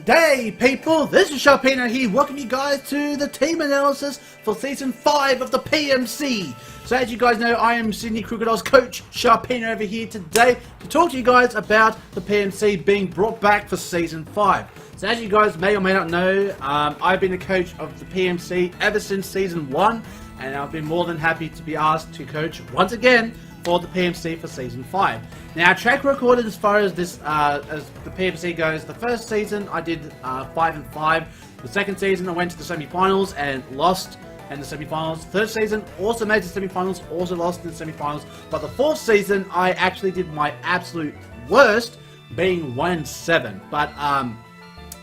G'day people, this is Sharpino here, welcome you guys to the team analysis for Season 5 of the PMC. So as you guys know, I am Sydney Krookodiles coach Sharpino over here today to talk to you guys about the PMC being brought back for Season 5. So as you guys may or may not know, I've been a coach of the PMC ever since Season 1, and I've been more than happy to be asked to coach once again for the PMC for Season 5. Now, track record as far as this, as the PMC goes, the first season I did 5-5. The second season I went to the semi-finals and lost in the semi-finals. Third season also made the semi-finals, also lost in the semi-finals. But the fourth season I actually did my absolute worst, being 1-7. But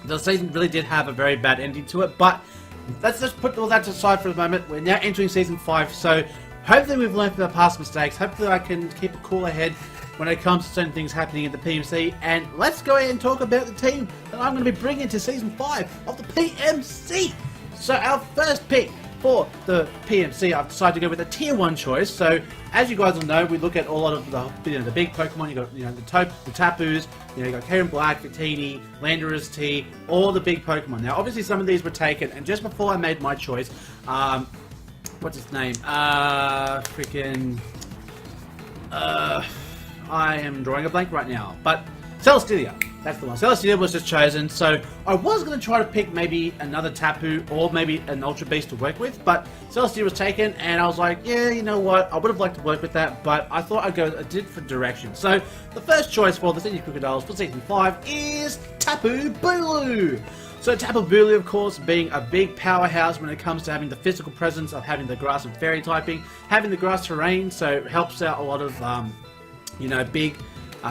the season really did have a very bad ending to it. But let's just put all that to the side for a moment. We're now entering Season 5, so hopefully we've learned from our past mistakes. Hopefully I can keep a cool head when it comes to certain things happening in the PMC. And let's go ahead and talk about the team that I'm going to be bringing to Season 5 of the PMC. So our first pick for the PMC, I've decided to go with a Tier 1 choice. So as you guys will know, we look at a lot of the big Pokemon. You got the Tapus, you got Karen Black, Victini, Landorus T, all the big Pokemon. Now obviously some of these were taken, and just before I made my choice, what's his name? I am drawing a blank right now, but Celesteela, that's the one. Celesteela was just chosen, so I was going to try to pick maybe another Tapu or maybe an Ultra Beast to work with, but Celesteela was taken, and I was like, yeah, you know what, I would have liked to work with that, but I thought I'd go a different direction. So the first choice for the Sydney Krookodiles for Season 5 is Tapu Bulu. So Tapu Bulu, of course, being a big powerhouse when it comes to having the physical presence of having the grass and fairy typing, having the grass terrain, so it helps out a lot of big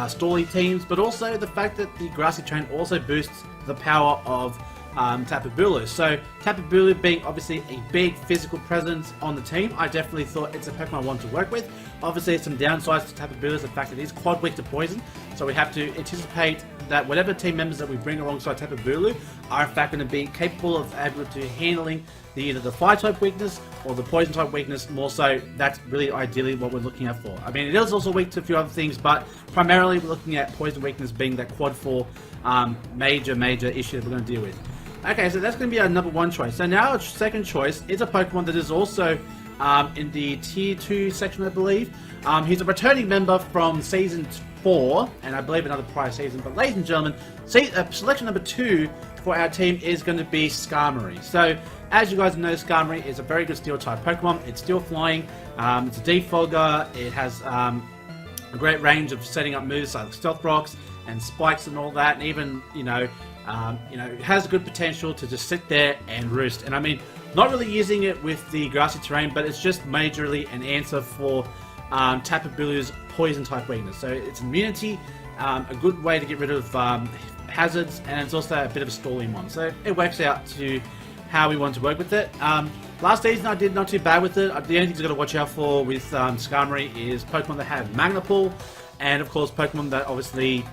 Storly teams, but also the fact that the grassy terrain also boosts the power of Tapu Bulu. So Tapu Bulu being obviously a big physical presence on the team, I definitely thought it's a Pokemon I want to work with. Obviously some downsides to Tapu Bulu is the fact that it is quad weak to poison, so we have to anticipate that whatever team members that we bring alongside Tapu Bulu are in fact going to be capable of able to handling either the fire type weakness or the poison type weakness. More so, that's really ideally what we're looking at for. I mean, it is also weak to a few other things, but primarily we're looking at poison weakness being that quad 4 major issue that we're going to deal with. Okay, so that's going to be our number 1 choice. So now our second choice is a Pokemon that is also in the Tier 2 section, I believe. He's a returning member from Season 4, and I believe another prior season. But ladies and gentlemen, selection number 2 for our team is going to be Skarmory. So as you guys know, Skarmory is a very good Steel type Pokemon. It's Steel flying, it's a defogger, it has a great range of setting up moves like Stealth Rocks and Spikes and all that, and even, it has a good potential to just sit there and roost. And I mean, not really using it with the grassy terrain, but it's just majorly an answer for Tapu Bulu's poison type weakness. So it's immunity, a good way to get rid of hazards, and it's also a bit of a stalling one. So it works out to how we want to work with it. Last season I did not too bad with it. The only things I've got to watch out for with Skarmory is Pokemon that have Magna Pull, and of course Pokemon that obviously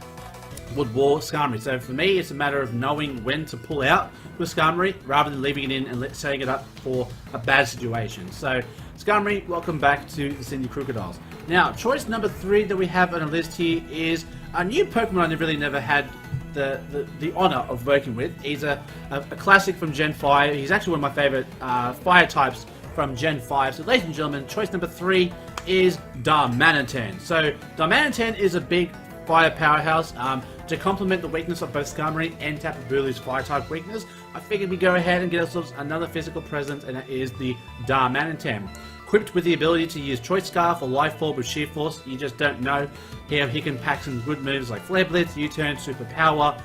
would war Skarmory. So for me, it's a matter of knowing when to pull out with Skarmory rather than leaving it in and setting it up for a bad situation. So Skarmory, welcome back to the Sydney Krookodiles. Now, choice number 3 that we have on a list here is a new Pokemon I really never had the honor of working with. He's a classic from Gen 5. He's actually one of my favorite fire types from Gen 5. So ladies and gentlemen, choice number 3 is Darmanitan. So Darmanitan is a big fire powerhouse. To complement the weakness of both Skarmory and Tapu Bulu's fire type weakness, I figured we go ahead and get ourselves another physical presence, and that is the Darmanitan. Equipped with the ability to use Choice Scarf or Life Orb with Sheer Force, you just don't know how he can pack some good moves like Flare Blitz, U-Turn, Super Power,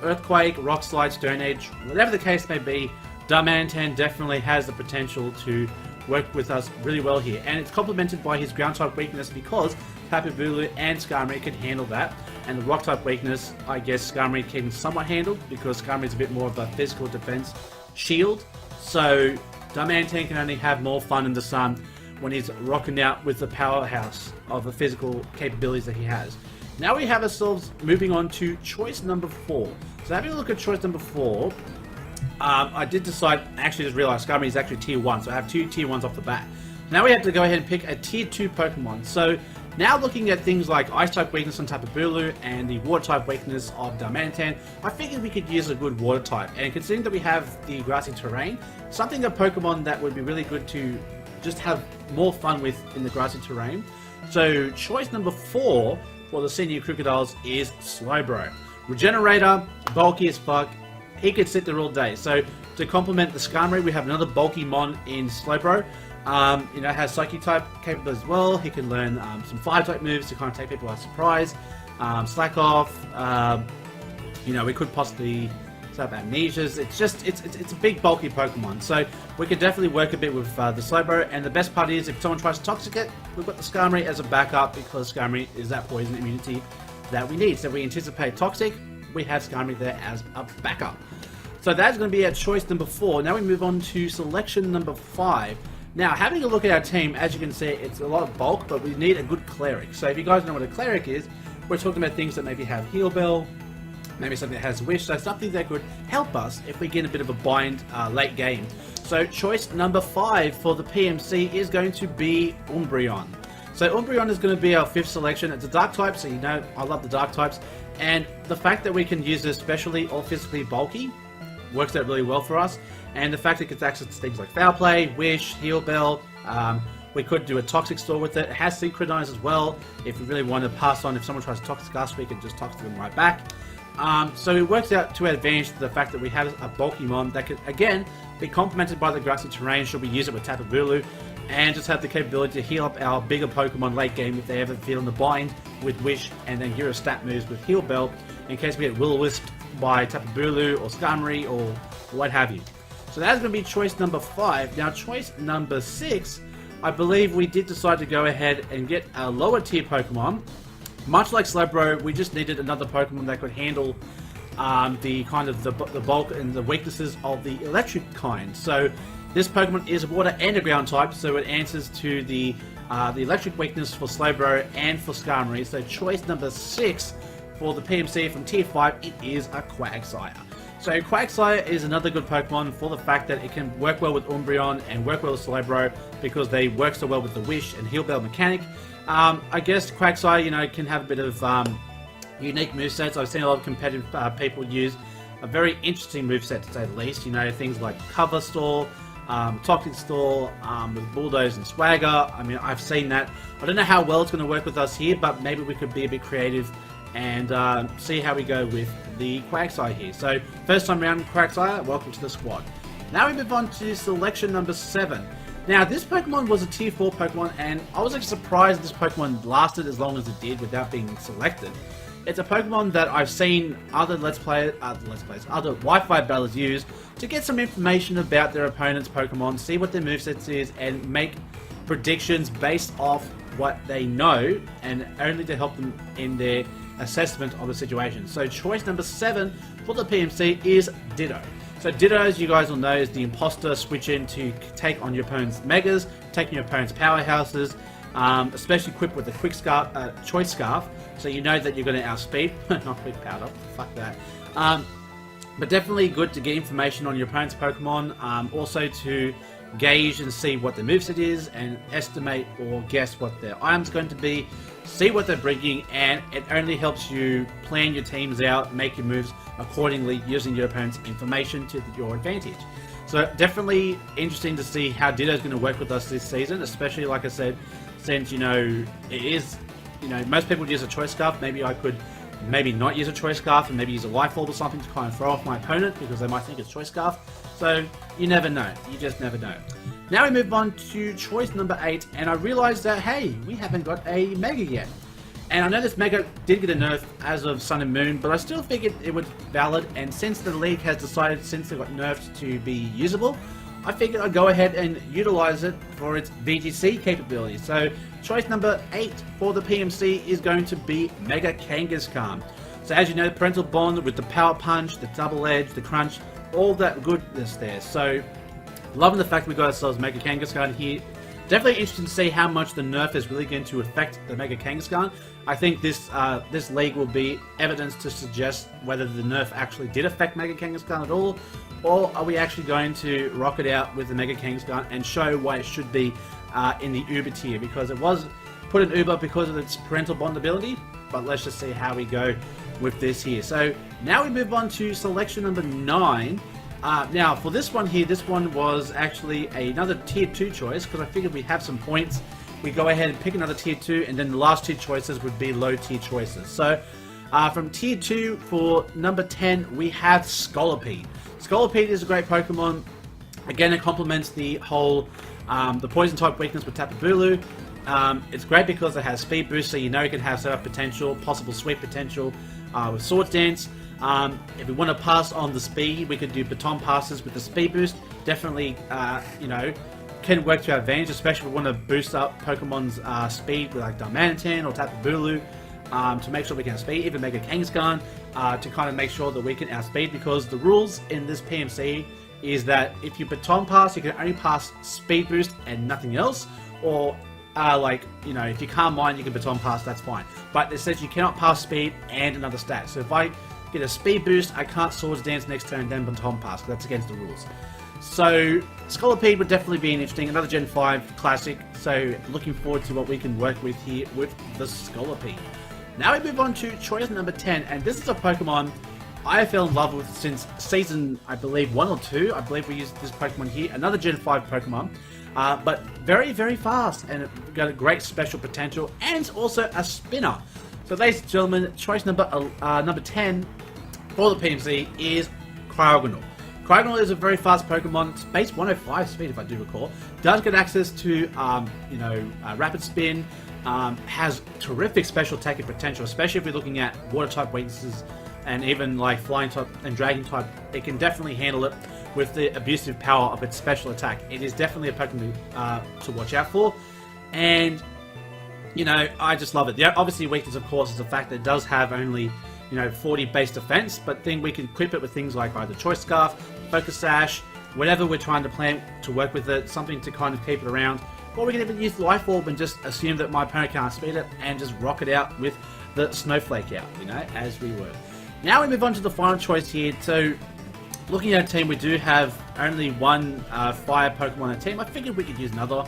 Earthquake, Rock Slide, Stone Edge, whatever the case may be. Darmanitan definitely has the potential to work with us really well here, and it's complemented by his ground type weakness because Tapu Bulu and Skarmory can handle that, and the rock type weakness, I guess Skarmory can somewhat handle because Skarmory is a bit more of a physical defense shield. So Darmanitan can only have more fun in the sun when he's rocking out with the powerhouse of the physical capabilities that he has. Now we have ourselves moving on to choice number 4. So having a look at choice number 4, I did decide, actually just realized Skarmory is actually Tier 1, so I have 2 Tier 1s off the bat. Now we have to go ahead and pick a Tier 2 Pokemon. So Now looking at things like Ice-type weakness on Tapu Bulu and the Water-type weakness of Darmanitan, I figured we could use a good Water-type. And considering that we have the grassy terrain, something of Pokemon that would be really good to just have more fun with in the grassy terrain. So choice number 4 for the Sydney Krookodiles is Slowbro. Regenerator, bulky as fuck, he could sit there all day. So to complement the Skarmory, we have another bulky mon in Slowbro. You know, has Psychic type capabilities as well. He can learn some Fire type moves to kind of take people by surprise. Slack off. You know, we could possibly set up Amnesias. It's a big bulky Pokemon, so we could definitely work a bit with the Slowbro. And the best part is, if someone tries to Toxic it, we've got the Skarmory as a backup, because Skarmory is that poison immunity that we need. So if we anticipate Toxic, we have Skarmory there as a backup. So that's going to be our choice number 4. Now we move on to selection number 5. Now, having a look at our team, as you can see, it's a lot of bulk, but we need a good Cleric. So if you guys know what a Cleric is, we're talking about things that maybe have Heal Bell, maybe something that has Wish, so something that could help us if we get a bit of a bind late game. So choice number 5 for the PMC is going to be Umbreon. So Umbreon is going to be our 5th selection. It's a Dark type, so you know I love the Dark types. And the fact that we can use this specially or physically bulky works out really well for us. And the fact it gets access to things like Foul Play, Wish, Heal Bell, we could do a Toxic Store with it. It has Synchronize as well, if we really want to pass on. If someone tries to Toxic us, we can just Toxic them right back. So it works out to our advantage, the fact that we have a bulky mon that could, again, be complemented by the grassy terrain should we use it with Tapu Bulu, and just have the capability to heal up our bigger Pokemon late game if they ever feel in the bind with Wish, and then Hero Stat moves with Heal Bell in case we get Will-O-Wisped by Tapu Bulu or Skarmory or what have you. So that's going to be choice number 5. Now choice number 6, I believe we did decide to go ahead and get a lower tier Pokemon. Much like Slowbro, we just needed another Pokemon that could handle the kind of the bulk and the weaknesses of the electric kind. So this Pokemon is water and a ground type, so it answers to the electric weakness for Slowbro and for Skarmory. So choice number 6 for the PMC from tier 5, it is a Quagsire. So Quagsire is another good Pokemon for the fact that it can work well with Umbreon and work well with Slowbro because they work so well with the Wish and Heal Bell mechanic. I guess Quagsire, you know, can have a bit of unique movesets. I've seen a lot of competitive people use a very interesting moveset, to say the least. You know, things like Cover Store, Toxic Store, with Bulldoze and Swagger. I mean, I've seen that. I don't know how well it's going to work with us here, but maybe we could be a bit creative and see how we go with the Quagsire here. So, first time around, Quagsire, welcome to the squad. Now we move on to selection number 7. Now, this Pokemon was a tier 4 Pokemon, and I was actually surprised this Pokemon lasted as long as it did without being selected. It's a Pokemon that I've seen other other Wi-Fi battlers use to get some information about their opponent's Pokemon, see what their movesets is, and make predictions based off what they know, and only to help them in their assessment of the situation. So choice number 7 for the PMC is Ditto. So Ditto, as you guys will know, is the imposter switch in to take on your opponent's Megas, taking your opponent's powerhouses, especially equipped with the quick scarf, choice scarf, so you know that you're going to outspeed. Not quick powder, fuck that. But definitely good to get information on your opponent's Pokemon, also to gauge and see what their moveset is, and estimate or guess what their item's going to be, see what they're bringing, and it only helps you plan your teams out, make your moves accordingly using your opponent's information to your advantage. So definitely interesting to see how Ditto's going to work with us this season, especially like I said, since, you know, it is, you know, most people use a choice scarf. Maybe I could not use a choice scarf and maybe use a life orb or something to kind of throw off my opponent because they might think it's choice scarf. So you never know, you just never know. Now we move on to choice number 8, and I realized that, hey, we haven't got a Mega yet. And I know this Mega did get a nerf as of Sun and Moon, but I still figured it was valid, and since the league has decided, since it got nerfed, to be usable, I figured I'd go ahead and utilize it for its VGC capability. So choice number 8 for the PMC is going to be Mega Kangaskhan. So as you know, parental bond with the Power Punch, the Double Edge, the Crunch, all that goodness there. So loving the fact we got ourselves Mega Kangaskhan here. Definitely interesting to see how much the nerf is really going to affect the Mega Kangaskhan. I think this league will be evidence to suggest whether the nerf actually did affect Mega Kangaskhan at all, or are we actually going to rock it out with the Mega Kangaskhan and show why it should be in the Uber tier, because it was put an Uber because of its parental bond ability, but let's just see how we go with this here. So now we move on to selection number 9. Now for this one here, this one was actually another tier 2 choice, because I figured we have some points. We go ahead and pick another tier 2, and then the last 2 choices would be low tier choices. So from tier 2 for number 10, we have Scolipede. Scolipede is a great Pokemon. Again, it complements the whole the poison type weakness with Tapu Bulu. It's great because it has speed boost, so you know it can have setup potential, possible sweep potential with Swords Dance. If we want to pass on the speed, we could do baton passes with the speed boost. Definitely, you know, can work to our advantage, especially if we want to boost up Pokemon's speed with like Darmanitan or Tapu Bulu to make sure we can outspeed, even Mega Kangaskhan to kind of make sure that we can outspeed, because the rules in this PMC is that if you baton pass, you can only pass speed boost and nothing else, or like, you know, if you can't mine, you can baton pass, that's fine. But it says you cannot pass speed and another stat. So if I get a speed boost, I can't Swords Dance next turn and then baton pass, because that's against the rules. So Scolipede would definitely be an interesting, another Gen 5 classic, so looking forward to what we can work with here with the Scolipede. Now we move on to choice number 10, and this is a Pokemon I fell in love with since season, I believe, 1 or 2. I believe we used this Pokemon here, another Gen 5 Pokemon, but very, very fast, and it got a great special potential, and it's also a spinner. So ladies and gentlemen, choice number 10 for the PMC is Cryogonal. Cryogonal is a very fast Pokemon. It's base 105 speed, if I do recall. Does get access to, you know, Rapid Spin. Has terrific special attacking potential, especially if we're looking at Water type weaknesses and even like Flying type and Dragon type. It can definitely handle it with the abusive power of its special attack. It is definitely a Pokemon to watch out for, and you know, I just love it. The obviously weakness, of course, is the fact that it does have only, you know, 40 base defense, but then we can equip it with things like either Choice Scarf, Focus Sash, whatever we're trying to plan to work with it, something to kind of keep it around. Or we can even use Life Orb and just assume that my opponent can't speed it and just rock it out with the Snowflake out, you know, as we were. Now we move on to the final choice here. So, looking at our team, we do have only one fire Pokemon on our team. I figured we could use another.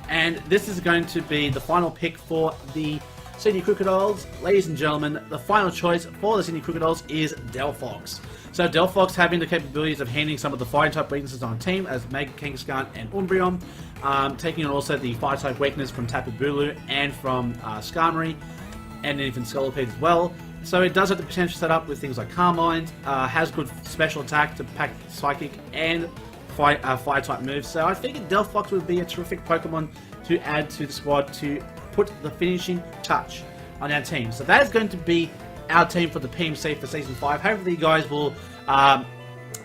And this is going to be the final pick for the Sydney Krookodiles. Ladies and gentlemen, the final choice for the Sydney Krookodiles is Delphox. So Delphox having the capabilities of handling some of the fire type weaknesses on team as Mega Kangaskhan and Umbreon, taking on also the fire type weakness from Tapu Bulu and from Skarmory, and even Scolipede as well. So it does have the potential set up with things like Carmine, has good special attack to pack Psychic and fire type moves. So I figured Delphox would be a terrific Pokemon to add to the squad to put the finishing touch on our team. So that is going to be our team for the PMC for Season 5. Hopefully you guys will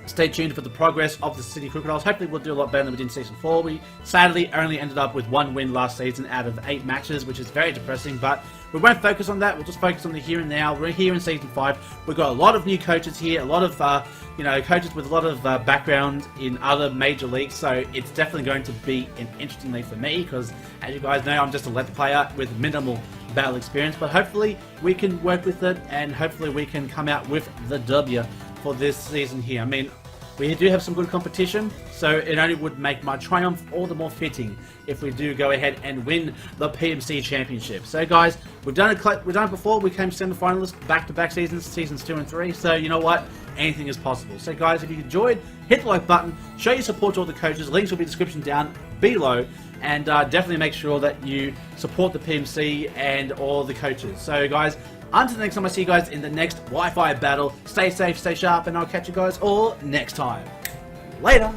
stay tuned for the progress of the Sydney Krookodiles. Hopefully we'll do a lot better than we did in Season 4. We sadly only ended up with 1 win last season out of 8 matches, which is very depressing, but we won't focus on that. We'll just focus on the here and now. We're here in Season 5. We've got a lot of new coaches here, a lot of you know, coaches with a lot of background in other major leagues, so it's definitely going to be an interesting league for me, because as you guys know, I'm just a left player with minimal battle experience, but hopefully we can work with it, and hopefully we can come out with the W for this season here. I mean, we do have some good competition, so it only would make my triumph all the more fitting if we do go ahead and win the PMC Championship. So guys, we've done it before. We came semi-finalists back-to-back seasons 2 and 3, so you know what? Anything is possible. So guys, if you enjoyed, hit the like button, show your support to all the coaches. Links will be in the description down below, and definitely make sure that you support the PMC and all the coaches. So guys, until the next time I see you guys in the next Wi-Fi battle, stay safe, stay sharp, and I'll catch you guys all next time. Later!